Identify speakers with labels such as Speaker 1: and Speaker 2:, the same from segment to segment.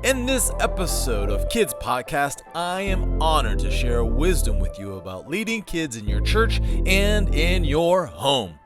Speaker 1: In this episode of Kids Podcast, I am honored to share wisdom with you about leading kids in your church and in your home.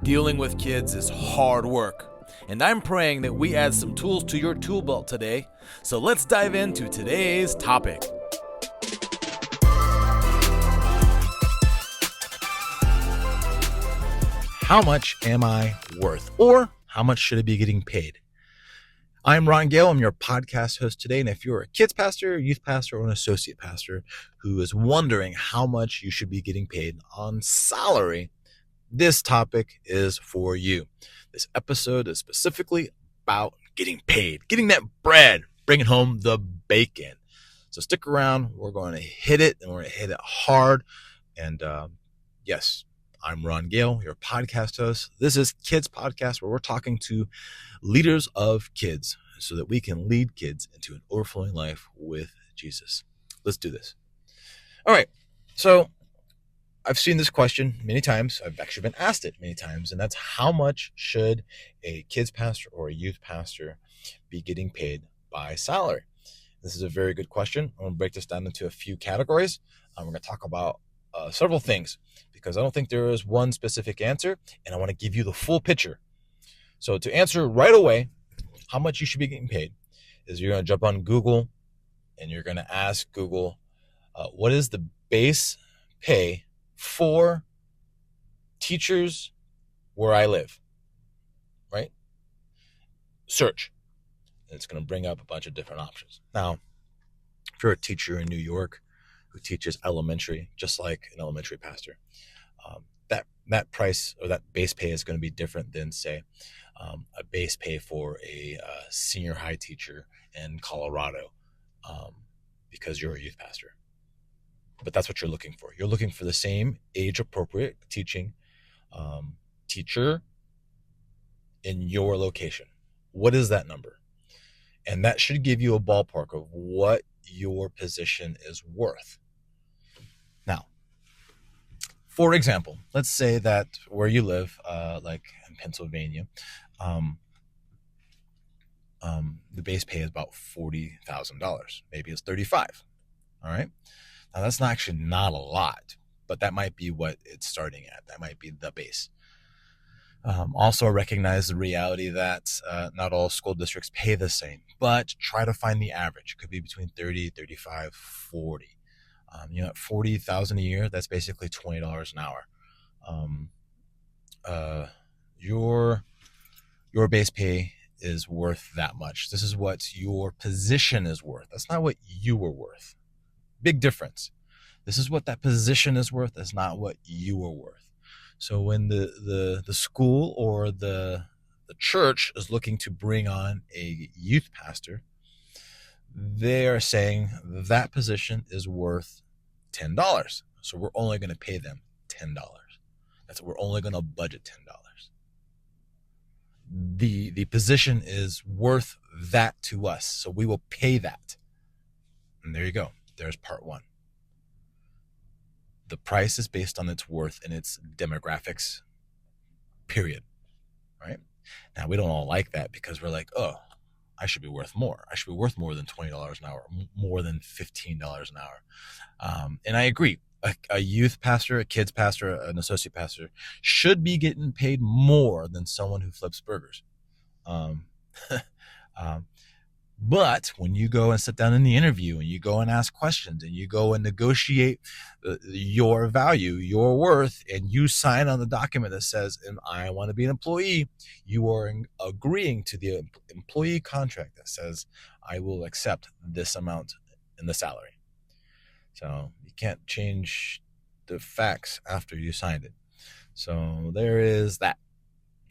Speaker 1: Dealing with kids is hard work, and I'm praying that we add some tools to your tool belt today. So let's dive into today's topic. How much am I worth? Or how much should I be getting paid? I'm Ron Gale. I'm your podcast host today. And if you're a kids pastor, youth pastor, or an associate pastor who is wondering how much you should be getting paid on salary, this topic is for you. This episode is specifically about getting paid, getting that bread, bringing home the bacon. So stick around. We're going to hit it, and we're going to hit it hard. And yes, I'm Ron Gale, your podcast host. This is Kids Podcast, where we're talking to leaders of kids so that we can lead kids into an overflowing life with Jesus. Let's do this. All right. So I've seen this question many times. I've actually been asked it many times, and that's how much should a kids pastor or a youth pastor be getting paid by salary? This is a very good question. I'm going to break this down into a few categories. We're going to talk about several things because I don't think there is one specific answer, and I want to give you the full picture. So to answer right away how much you should be getting paid is you're going to jump on Google and you're going to ask Google, what is the base pay for teachers where I live, right? Search. And it's going to bring up a bunch of different options. Now, if you're a teacher in New York who teaches elementary, just like an elementary pastor, that price or that base pay is going to be different than, say, a base pay for a senior high teacher in Colorado because you're a youth pastor. But that's what you're looking for. You're looking for the same age-appropriate teaching teacher in your location. What is that number? And that should give you a ballpark of what your position is worth. Now, for example, let's say that where you live, like in Pennsylvania, the base pay is about $40,000. Maybe it's $35,000. All right. Now that's actually not a lot, but that might be what it's starting at. That might be the base. Also recognize the reality that not all school districts pay the same, but try to find the average. It could be between 30, 35, 40. At $40,000 a year, that's basically $20 an hour. Your base pay is worth that much. This is what your position is worth. That's not what you are worth. Big difference. This is what that position is worth. That's not what you are worth. So when the school or the church is looking to bring on a youth pastor, they are saying that position is worth $10. So we're only going to pay them $10. We're only going to budget $10. The position is worth that to us. So we will pay that. And there you go. There's part one. The price is based on its worth and its demographics, period. Right? Now, we don't all like that because we're like, oh, I should be worth more. I should be worth more than $20 an hour, more than $15 an hour. And I agree. A youth pastor, a kids pastor, an associate pastor should be getting paid more than someone who flips burgers. But when you go and sit down in the interview and you go and ask questions and you go and negotiate your value, your worth, and you sign on the document that says, and I want to be an employee, you are agreeing to the employee contract that says, I will accept this amount in the salary. So you can't change the facts after you signed it. So there is that.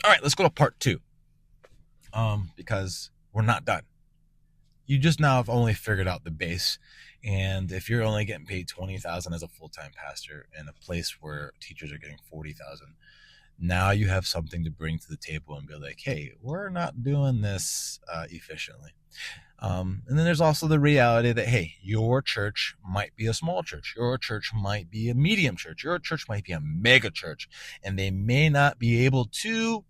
Speaker 1: All right, let's go to part two. Because we're not done. You just now have only figured out the base. And if you're only getting paid $20,000 as a full-time pastor in a place where teachers are getting $40,000, now you have something to bring to the table and be like, hey, we're not doing this efficiently. And then there's also the reality that, hey, your church might be a small church. Your church might be a medium church. Your church might be a mega church. And they may not be able to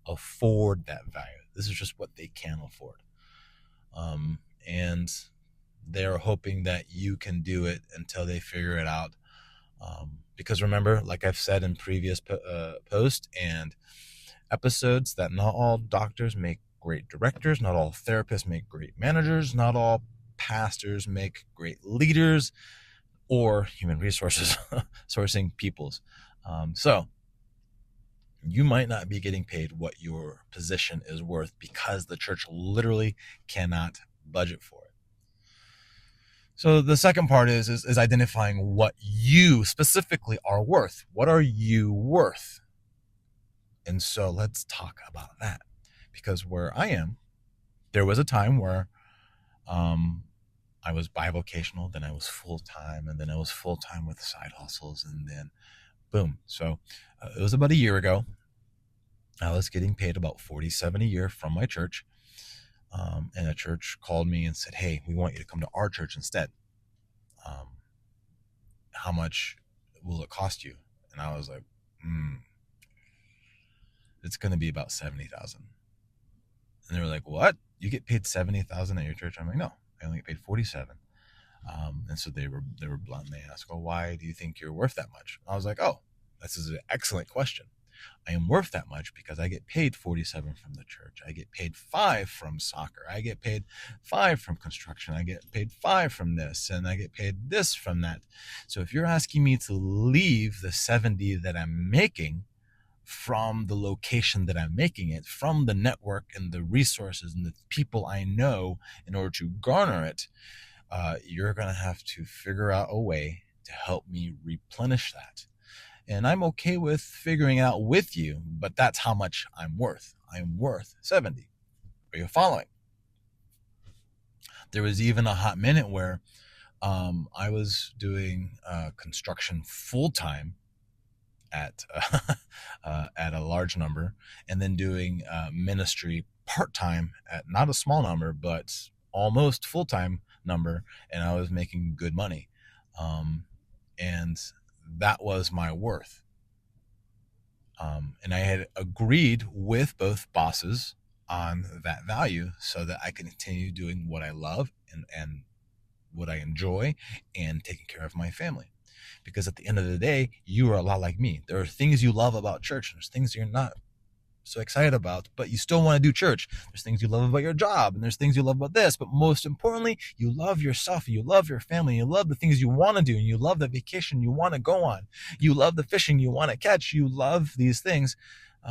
Speaker 1: afford that value. This is just what they can afford. and they're hoping that you can do it until they figure it out. Because remember, like I've said in previous posts and episodes, that not all doctors make great directors, not all therapists make great managers, not all pastors make great leaders or human resources sourcing peoples. So you might not be getting paid what your position is worth because the church literally cannot budget for it. So the second part is identifying what you specifically are worth. What are you worth? And so let's talk about that, because where I am, there was a time where I was bivocational, then I was full-time, and then I was full-time with side hustles, and then boom. So it was about a year ago. I was getting paid about $47 a year from my church. And a church called me and said, hey, we want you to come to our church instead. How much will it cost you? And I was like, it's going to be about $70,000. And they were like, what? You get paid $70,000 at your church? I'm like, no, I only get paid $47,000. And so they were blunt. They asked, well, why do you think you're worth that much? I was like, oh, this is an excellent question. I am worth that much because I get paid $47,000 from the church. I get paid $5,000 from soccer. I get paid $5,000 from construction. I get paid $5,000 from this, and I get paid this from that. So if you're asking me to leave the $70,000 that I'm making from the location that I'm making it, from the network and the resources and the people I know in order to garner it, you're going to have to figure out a way to help me replenish that. And I'm okay with figuring it out with you, but that's how much I'm worth. I'm worth $70,000. Are you following? There was even a hot minute where I was doing construction full-time at a large number, and then doing ministry part-time at not a small number, but almost full-time number, and I was making good money. And that was my worth. And I had agreed with both bosses on that value so that I can continue doing what I love and what I enjoy and taking care of my family. Because at the end of the day, you are a lot like me. There are things you love about church, and there's things you're not so excited about, but you still want to do church. There's things you love about your job, and there's things you love about this, but most importantly, you love yourself, you love your family, you love the things you want to do, and you love the vacation you want to go on, you love the fishing you want to catch, you love these things,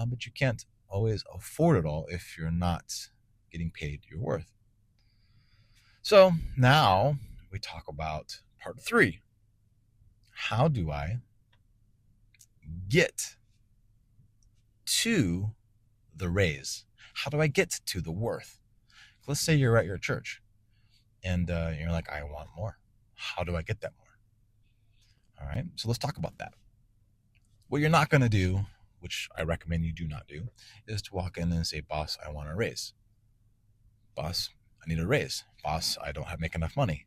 Speaker 1: but you can't always afford it all if you're not getting paid your worth. So now we talk about part 3. How do I get to the raise? How do I get to the worth? Let's say you're at your church and you're like, I want more. How do I get that more? All right, so let's talk about that. What you're not going to do, which I recommend you do not do, is to walk in and say, boss, I want a raise. Boss, I need a raise. Boss, I don't make enough money.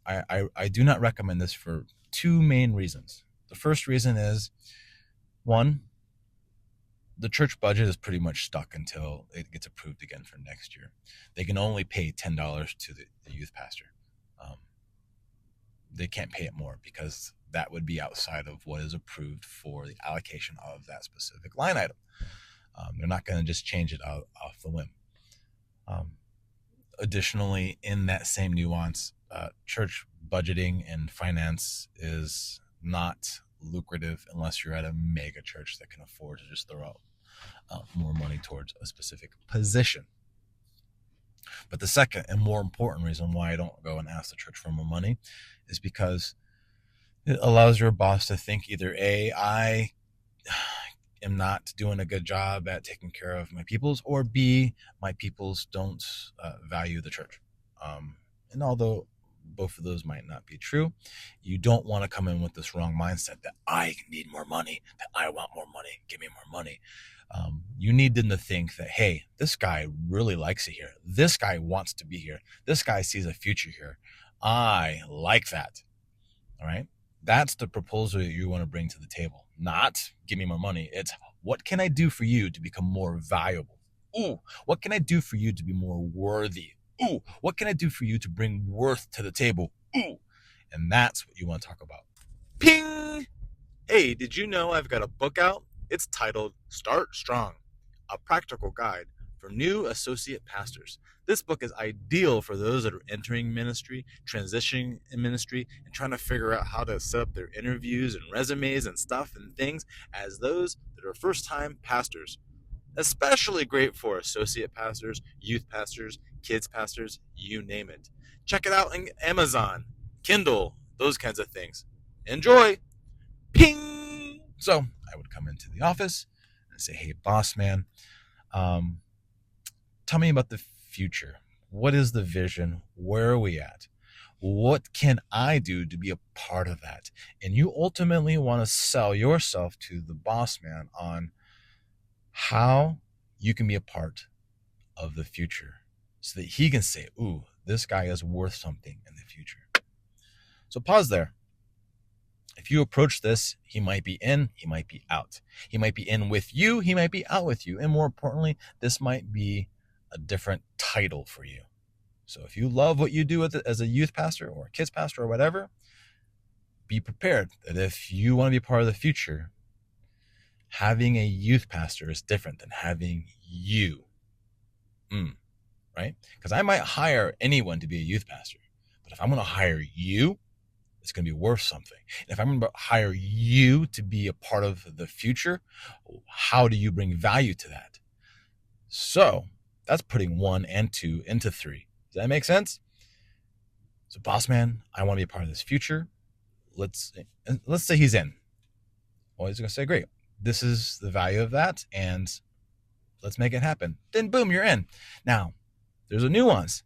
Speaker 1: I do not recommend this for 2 main reasons. The first reason is, 1, the church budget is pretty much stuck until it gets approved again for next year. They can only pay $10 to the youth pastor. They can't pay it more because that would be outside of what is approved for the allocation of that specific line item. They're not going to just change it out off the whim. Additionally, in that same nuance, church budgeting and finance is not lucrative unless you're at a mega church that can afford to just throw out more money towards a specific position. But the second and more important reason why I don't go and ask the church for more money is because it allows your boss to think either A, I am not doing a good job at taking care of my peoples, or B, my peoples don't value the church. And although both of those might not be true, you don't want to come in with this wrong mindset that I need more money, that I want more money, give me more money. You need them to think that, hey, this guy really likes it here. This guy wants to be here. This guy sees a future here. I like that. All right. That's the proposal that you want to bring to the table. Not give me more money. It's what can I do for you to become more valuable? Ooh, what can I do for you to be more worthy? Ooh, what can I do for you to bring worth to the table? Ooh, and that's what you want to talk about. Ping! Hey, did you know I've got a book out? It's titled Start Strong, a practical guide for new associate pastors. This book is ideal for those that are entering ministry, transitioning in ministry, and trying to figure out how to set up their interviews and resumes and stuff and things as those that are first-time pastors. Especially great for associate pastors, youth pastors, kids pastors, you name it. Check it out on Amazon, Kindle, those kinds of things. Enjoy! Ping! So I would come into the office and say, hey, boss man, tell me about the future. What is the vision? Where are we at? What can I do to be a part of that? And you ultimately want to sell yourself to the boss man on how you can be a part of the future so that he can say, ooh, this guy is worth something in the future. So pause there. If you approach this, he might be in, he might be out. He might be in with you, he might be out with you. And more importantly, this might be a different title for you. So if you love what you do as a youth pastor or a kids pastor or whatever, be prepared that if you want to be part of the future, having a youth pastor is different than having you. Right? Because I might hire anyone to be a youth pastor, but if I'm going to hire you, it's going to be worth something. And if I'm going to hire you to be a part of the future, how do you bring value to that? So that's putting 1 and 2 into 3. Does that make sense? So boss man, I want to be a part of this future. Let's say he's in. Well, he's going to say, great, this is the value of that, and let's make it happen. Then boom, you're in. Now, there's a nuance.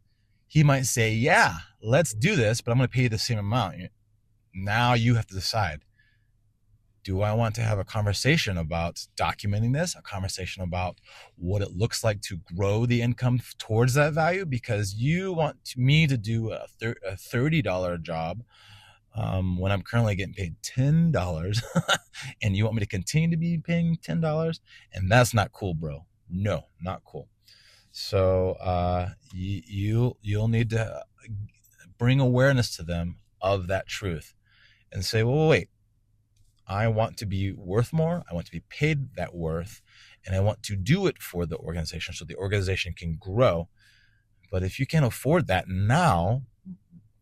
Speaker 1: He might say, yeah, let's do this, but I'm going to pay you the same amount. Now you have to decide, do I want to have a conversation about documenting this, a conversation about what it looks like to grow the income towards that value? Because you want me to do a $30 job when I'm currently getting paid $10 and you want me to continue to be paying $10, and that's not cool, bro. No, not cool. So you'll need to bring awareness to them of that truth and say, well, wait, I want to be worth more. I want to be paid that worth, and I want to do it for the organization so the organization can grow. But if you can't afford that now,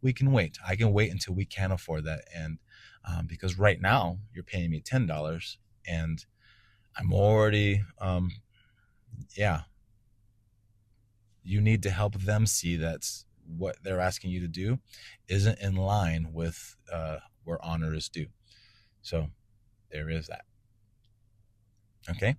Speaker 1: we can wait. I can wait until we can afford that. And because right now you're paying me $10 and I'm already, you need to help them see that what they're asking you to do isn't in line with where honor is due. So there is that. Okay.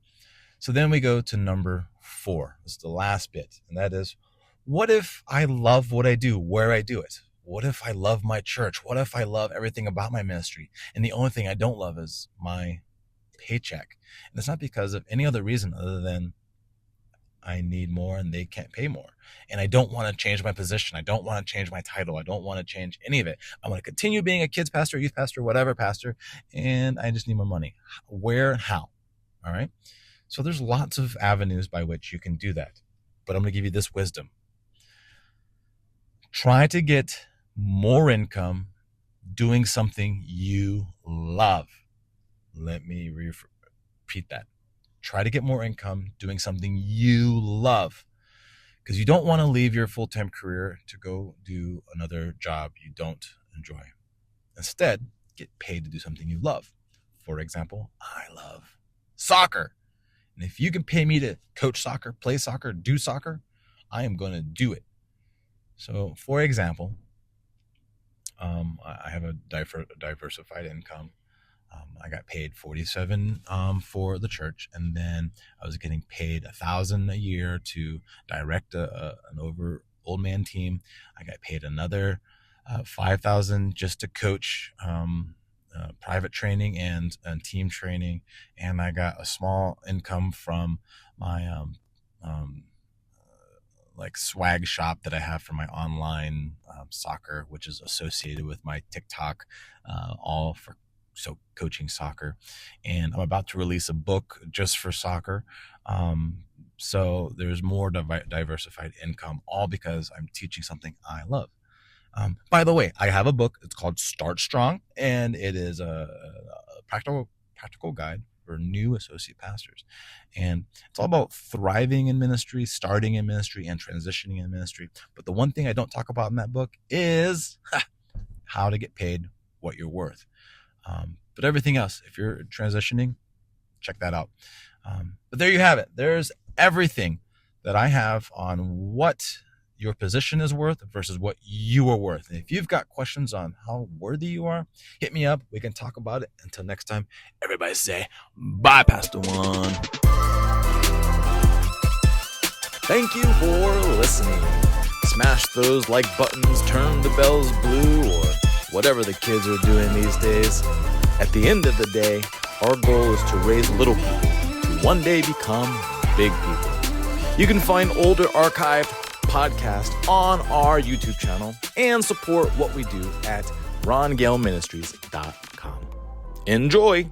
Speaker 1: So then we go to number 4. This is the last bit. And that is, what if I love what I do, where I do it? What if I love my church? What if I love everything about my ministry? And the only thing I don't love is my paycheck. And it's not because of any other reason other than I need more and they can't pay more. And I don't want to change my position. I don't want to change my title. I don't want to change any of it. I want to continue being a kids pastor, youth pastor, whatever pastor. And I just need more money. Where and how? All right. So there's lots of avenues by which you can do that. But I'm going to give you this wisdom. Try to get more income doing something you love. Let me repeat that. Try to get more income doing something you love, because you don't want to leave your full-time career to go do another job you don't enjoy. Instead, get paid to do something you love. For example, I love soccer. And if you can pay me to coach soccer, play soccer, do soccer, I am going to do it. So, for example, I have a diversified income. I got paid $47 for the church, and then I was getting paid $1,000 a year to direct an old man team. I got paid another $5,000 just to coach private training and team training, and I got a small income from my like swag shop that I have for my online soccer, which is associated with my TikTok, all for coaching soccer. And I'm about to release a book just for soccer. So there's more diversified income, all because I'm teaching something I love. By the way, I have a book. It's called Start Strong, and it is a practical guide for new associate pastors. And it's all about thriving in ministry, starting in ministry, and transitioning in ministry. But the one thing I don't talk about in that book is how to get paid what you're worth. But everything else, if you're transitioning, check that out. But there you have it. There's everything that I have on what your position is worth versus what you are worth. And if you've got questions on how worthy you are, hit me up. We can talk about it. Until next time, everybody say bye, Pastor One. Thank you for listening. Smash those like buttons, turn the bells blue, or whatever the kids are doing these days. At the end of the day, our goal is to raise little people to one day become big people. You can find older archived podcasts on our YouTube channel and support what we do at rongaleministries.com. Enjoy!